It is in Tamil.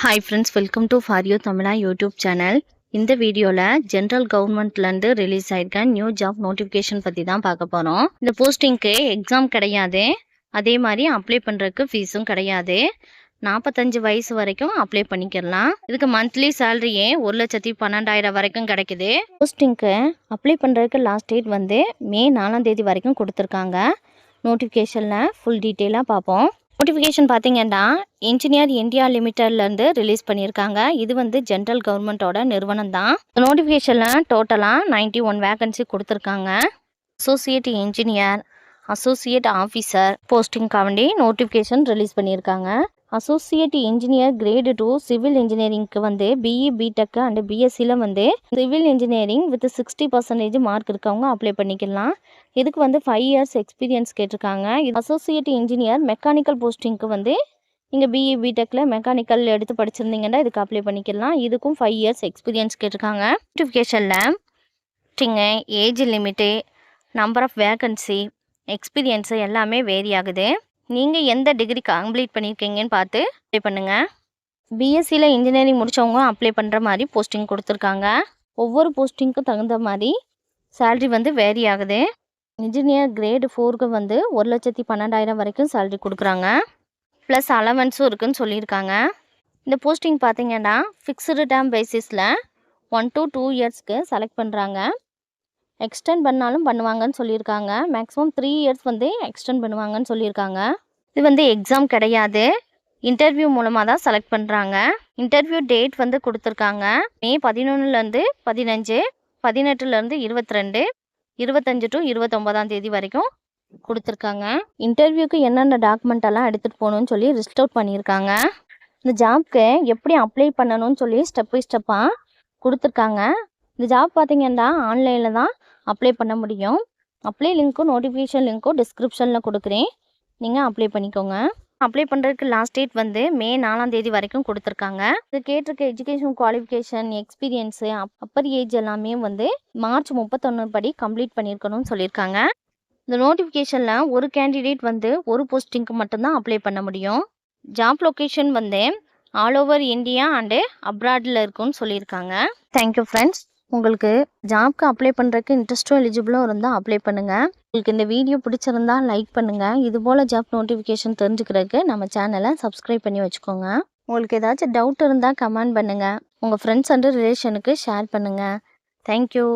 Hi friends, welcome to for you Tamizha YouTube channel. இந்த வீடியோவில் ஜென்ரல் கவர்மெண்ட்லேருந்து ரிலீஸ் ஆயிருக்க நியூ ஜாப் நோட்டிஃபிகேஷன் பற்றி தான் பார்க்க போகிறோம். இந்த போஸ்டிங்க்கு எக்ஸாம் கிடையாது, அதே மாதிரி அப்ளை பண்ணுறதுக்கு ஃபீஸும் கிடையாது. 45 வயசு வரைக்கும் அப்ளை பண்ணிக்கலாம். இதுக்கு மந்த்லி சேலரியே 1,12,000 வரைக்கும் கிடைக்குது. போஸ்டிங்க்கு அப்ளை பண்ணுறதுக்கு லாஸ்ட் டேட் வந்து மே 4ஆம் தேதி வரைக்கும் கொடுத்துருக்காங்க. நோட்டிஃபிகேஷனில் ஃபுல் டீட்டெயிலாக பார்ப்போம். நோட்டிஃபிகேஷன் பார்த்தீங்கன்னா இன்ஜினியர் இந்தியா லிமிட்டட்லேருந்து ரிலீஸ் பண்ணியிருக்காங்க. இது வந்து ஜென்ரல் கவர்மெண்ட்டோட நிறுவனம் தான். நோட்டிஃபிகேஷனில் டோட்டலாக 91 வேகன்சி கொடுத்துருக்காங்க. அசோசியேட் இன்ஜினியர், அசோசியேட் ஆஃபீஸர் போஸ்டிங்காண்டி நோட்டிஃபிகேஷன் ரிலீஸ் பண்ணியிருக்காங்க. அசோசியேட் இன்ஜினியர் கிரேடு 2 சிவில் இன்ஜினியரிங்க்கு வந்து பிஇ பிடெக் அண்ட் பிஎஸ்சியில் வந்து சிவில் இன்ஜினியரிங் வித் 60% மார்க் இருக்கவங்க அப்ளை பண்ணிக்கலாம். இதுக்கு வந்து 5 இயர்ஸ் எக்ஸ்பீரியன்ஸ் கேட்டிருக்காங்க. அசோசியேட் இன்ஜினியர் மெக்கானிக்கல் போஸ்டிங்க்கு வந்து நீங்கள் பிஇ பிடெக்கில் மெக்கானிக்கல் எடுத்து படிச்சிருந்தீங்கன்னா இதுக்கு அப்ளை பண்ணிக்கலாம். இதுக்கும் 5 இயர்ஸ் எக்ஸ்பீரியன்ஸ் கேட்டிருக்காங்க. நோட்டிஃபிகேஷனில் age limit, number of vacancy, experience எல்லாமே வேரி ஆகுது. நீங்கள் எந்த டிகிரி கம்ப்ளீட் பண்ணியிருக்கீங்கன்னு பார்த்து அப்ளை பண்ணுங்கள். பிஎஸ்சியில் இன்ஜினியரிங் முடித்தவங்க அப்ளை பண்ணுற மாதிரி போஸ்டிங் கொடுத்துருக்காங்க. ஒவ்வொரு போஸ்டிங்க்கும் தகுந்த மாதிரி சேல்ரி வந்து வேரி ஆகுது. இன்ஜினியர் கிரேடு 4க்கு வந்து 1,12,000 வரைக்கும் சேல்ரி கொடுக்குறாங்க. ப்ளஸ் அலவன்ஸும் இருக்குதுன்னு சொல்லியிருக்காங்க. இந்த போஸ்டிங் பார்த்தீங்கன்னா ஃபிக்ஸ்டு டேர்ம் பேசிஸில் 1 to 2 இயர்ஸ்க்கு செலக்ட் பண்ணுறாங்க. எக்ஸ்டெண்ட் பண்ணாலும் பண்ணுவாங்கன்னு சொல்லியிருக்காங்க. மேக்ஸிமம் 3 இயர்ஸ் வந்து எக்ஸ்டெண்ட் பண்ணுவாங்கன்னு சொல்லியிருக்காங்க. இது வந்து எக்ஸாம் கிடையாது, இன்டர்வியூ மூலமாக தான் செலக்ட் பண்ணுறாங்க. இன்டர்வியூ டேட் வந்து கொடுத்துருக்காங்க. மே 11லேருந்து 15, 18லேருந்து 22, 25 to 29ஆம் தேதி வரைக்கும் கொடுத்துருக்காங்க. இன்டர்வியூக்கு என்னென்ன டாக்குமெண்ட் எல்லாம் எடுத்துகிட்டு போகணுன்னு சொல்லி லிஸ்ட் அவுட் பண்ணியிருக்காங்க. இந்த ஜாப்க்கு எப்படி அப்ளை பண்ணணும்னு சொல்லி ஸ்டெப் பை ஸ்டெப்பாக கொடுத்துருக்காங்க. இந்த ஜாப் பார்த்தீங்கன்னா ஆன்லைனில் தான் அப்ளை பண்ண முடியும். அப்ளை லிங்க்கும் நோட்டிஃபிகேஷன் லிங்க்கும் டிஸ்கிரிப்ஷனில் கொடுக்குறேன், நீங்கள் அப்ளை பண்ணிக்கோங்க. அப்ளை பண்ணுறதுக்கு லாஸ்ட் டேட் வந்து மே 4ஆம் தேதி வரைக்கும் கொடுத்துருக்காங்க. இது கேட்டிருக்க education qualification, experience, upper age எல்லாமே வந்து மார்ச் 31 படி கம்ப்ளீட் பண்ணியிருக்கணும்னு சொல்லியிருக்காங்க. இந்த நோட்டிஃபிகேஷனில் ஒரு கேண்டிடேட் வந்து ஒரு போஸ்டிங்க்கு மட்டும்தான் அப்ளை பண்ண முடியும். ஜாப் லொக்கேஷன் வந்து ஆல் ஓவர் இந்தியா அண்டு அப்ராடில் இருக்குன்னு சொல்லியிருக்காங்க. Thank you friends. உங்களுக்கு ஜாப்க்கு அப்ளை பண்ணுறதுக்கு இன்ட்ரெஸ்ட்டும் எலிஜிபிளும் இருந்தால் அப்ளை பண்ணுங்கள். உங்களுக்கு இந்த வீடியோ பிடிச்சிருந்தா லைக் பண்ணுங்கள். இதுபோல் ஜாப் நோட்டிஃபிகேஷன் தெரிஞ்சுக்கிறதுக்கு நம்ம சேனலை சப்ஸ்கிரைப் பண்ணி வச்சுக்கோங்க. உங்களுக்கு ஏதாச்சும் டவுட் இருந்தால் கமெண்ட் பண்ணுங்கள். உங்கள் ஃப்ரெண்ட்ஸ் அண்ட் ரிலேஷனுக்கு ஷேர் பண்ணுங்கள். தேங்க்யூ.